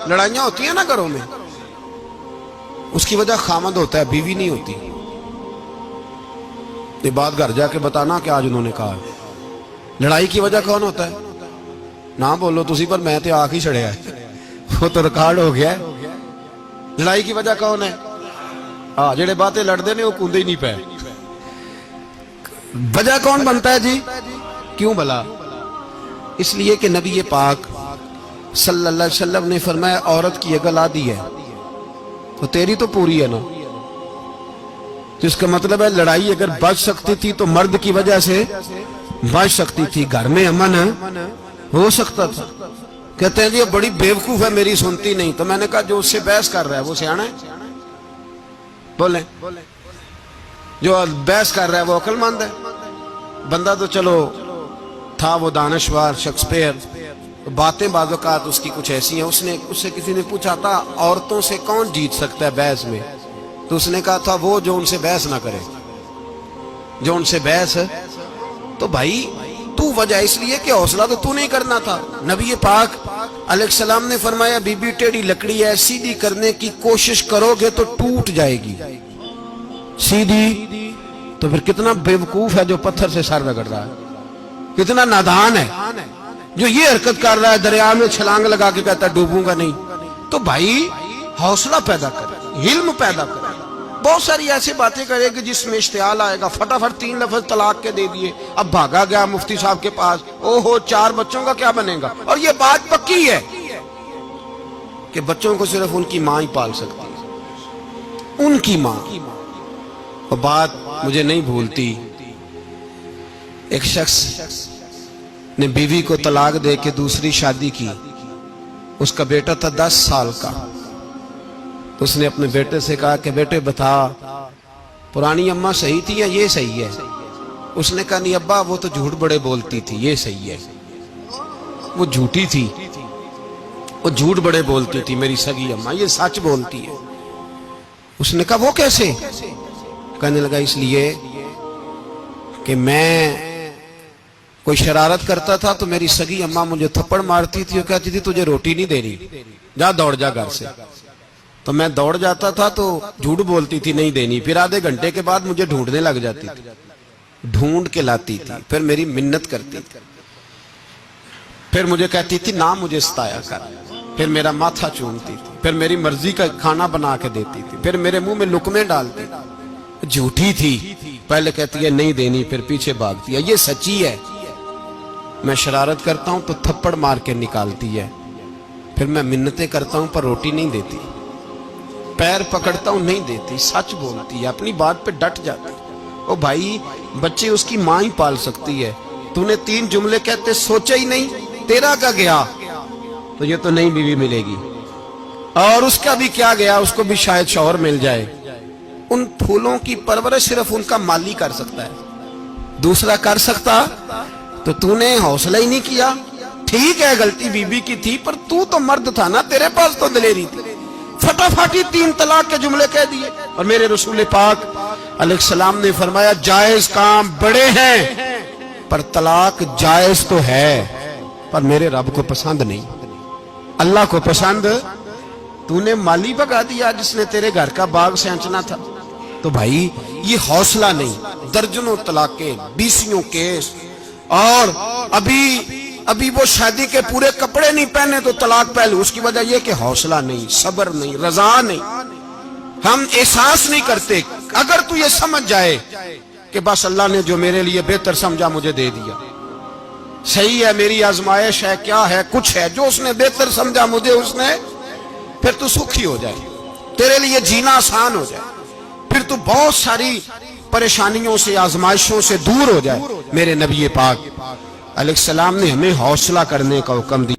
لڑائیاں ہوتی ہیں نا گھروں میں، اس کی وجہ خامد ہوتا ہے، بیوی نہیں ہوتی. یہ بات گھر جا کے بتانا کہ آج انہوں نے کہا. لڑائی کی وجہ کون ہوتا ہے؟ نہ بولو تسی، پر میں تے آنکھ ہی چھڑیا ہے، وہ تو ریکارڈ ہو گیا ہے. لڑائی کی وجہ کون ہے؟ ہاں، جڑے باتیں لڑتے ہیں وہ کوندے ہی نہیں پے. وجہ کون بنتا ہے جی؟ کیوں بلا؟ اس لیے کہ نبی پاک صلی اللہ علیہ وسلم نے فرمایا عورت کی اگر آدھی ہے تو تیری تو پوری ہے نا. تو اس کا مطلب ہے لڑائی اگر بچ سکتی تھی تو مرد کی وجہ سے بچ سکتی تھی، گھر میں امن ہو سکتا تھا. کہتے ہیں جی یہ بڑی بیوقوف ہے، میری سنتی نہیں. تو میں نے کہا جو اس سے بحث کر رہا ہے وہ سیانا ہے؟ بولیں. جو بحث کر رہا ہے وہ عقل مند ہے؟ بندہ تو چلو تھا وہ دانشور شیکسپیئر، باتیں بعض اوقات اس کی کچھ ایسی ہیں. اس سے کسی نے پوچھا تھا عورتوں سے کون جیت سکتا ہے بحث میں، تو اس نے کہا تھا وہ جو ان سے بحث نہ کرے، جو ان سے بحث. تو بھائی تو وجہ اس لیے کہ حوصلہ تو نہیں کرنا تھا. نبی پاک علیہ السلام نے فرمایا بی بی ٹیڑھی لکڑی ہے، سیدھی کرنے کی کوشش کرو گے تو ٹوٹ جائے گی. سیدھی تو پھر کتنا بیوقوف ہے جو پتھر سے سر رگڑ رہا ہے، کتنا نادان ہے جو یہ حرکت کر رہا ہے، دریا میں چھلانگ لگا کے کہتا ہے ڈوبوں گا نہیں. تو بھائی حوصلہ پیدا کرے، علم پیدا کرے. بہت ساری ایسی باتیں کرے کہ جس میں اشتعال آئے گا، فٹافٹ 3 لفظ طلاق کے دے دیے، اب بھاگا گیا مفتی صاحب کے پاس، او ہو 4 بچوں کا کیا بنے گا. اور یہ بات پکی ہے کہ بچوں کو صرف ان کی ماں ہی پال سکتی ہے، ان کی ماں. اور بات مجھے نہیں بھولتی، ایک شخص نے بیوی کو طلاق دے کے دوسری شادی کی. اس کا بیٹا تھا 10 سال کا. تو اس نے اپنے بیٹے سے کہا کہ بیٹے بتا پرانی اماں صحیح تھی یا یہ صحیح ہے؟ اس نے کہا نہیں ابا وہ تو جھوٹ بڑے بولتی تھی، یہ صحیح ہے. وہ جھوٹی تھی، وہ جھوٹ بڑے بولتی تھی میری سگی اماں، یہ سچ بولتی ہے. اس نے کہا وہ کیسے؟ کہنے لگا اس لیے کہ میں کوئی شرارت کرتا تھا تو میری سگی اماں مجھے تھپڑ مارتی تھی اور کہتی تھی تجھے روٹی نہیں دے رہی، جا دوڑ جا گھر سے. تو میں دوڑ جاتا تھا تو جھوٹ بولتی تھی نہیں دینی، پھر آدھے گھنٹے کے بعد مجھے ڈھونڈنے لگ جاتی تھی، ڈھونڈ کے لاتی تھی، پھر میری منت کرتی تھی، پھر مجھے کہتی تھی نہ مجھے ستایا کر، پھر میرا ماتھا چومتی تھی، پھر میری مرضی کا کھانا بنا کے دیتی تھی، پھر میرے منہ میں لقمے ڈالتی تھی. جھوٹی تھی، پہلے کہتی ہے نہیں دینی، پھر پیچھے بھاگتی ہے. یہ سچی ہے. میں شرارت کرتا ہوں تو تھپڑ مار کے نکالتی ہے، پھر میں منتیں کرتا ہوں پر روٹی نہیں دیتی، پیر پکڑتا ہوں نہیں دیتی. سچ بولتی ہے، اپنی بات پہ ڈٹ جاتی. او بھائی بچے اس کی ماں ہی پال سکتی ہے. تو نے 3 جملے کہتے سوچا ہی نہیں، تیرا کا گیا تو یہ تو نئی بیوی ملے گی، اور اس کا بھی کیا گیا، اس کو بھی شاید شوہر مل جائے. ان پھولوں کی پرورش صرف ان کا مالی کر سکتا ہے، دوسرا کر سکتا. تو نے حوصلہ ہی نہیں کیا. ٹھیک ہے غلطی بیوی کی تھی پر تو مرد تھا نا، تیرے پاس تو دلیری تھی. فٹافٹ 3 طلاق کے جملے کہہ دیے. اور میرے رسول پاک علیہ السلام نے فرمایا جائز کام بڑے ہیں پر طلاق جائز تو ہے پر میرے رب کو پسند نہیں، اللہ کو پسند. تو نے مالی بگا دیا جس نے تیرے گھر کا باغ سینچنا تھا. تو بھائی یہ حوصلہ نہیں. درجنوں طلاقیں، 20 کیس، اور ابھی وہ شادی کے پورے کپڑے نہیں پہنے تو طلاق پہلے. اس کی وجہ یہ کہ حوصلہ نہیں، صبر نہیں، رضا نہیں. ہم احساس نہیں کرتے. اگر تو یہ سمجھ جائے کہ بس اللہ نے جو میرے لیے بہتر سمجھا مجھے دے دیا، صحیح ہے میری آزمائش ہے، کیا ہے کچھ ہے جو اس نے بہتر سمجھا مجھے، اس نے، پھر تو سکھی ہو جائے، تیرے لیے جینا آسان ہو جائے، پھر تو بہت ساری پریشانیوں سے آزمائشوں سے دور ہو جائے. میرے نبی پاک علیہ السلام نے ہمیں حوصلہ کرنے کا حکم دیا.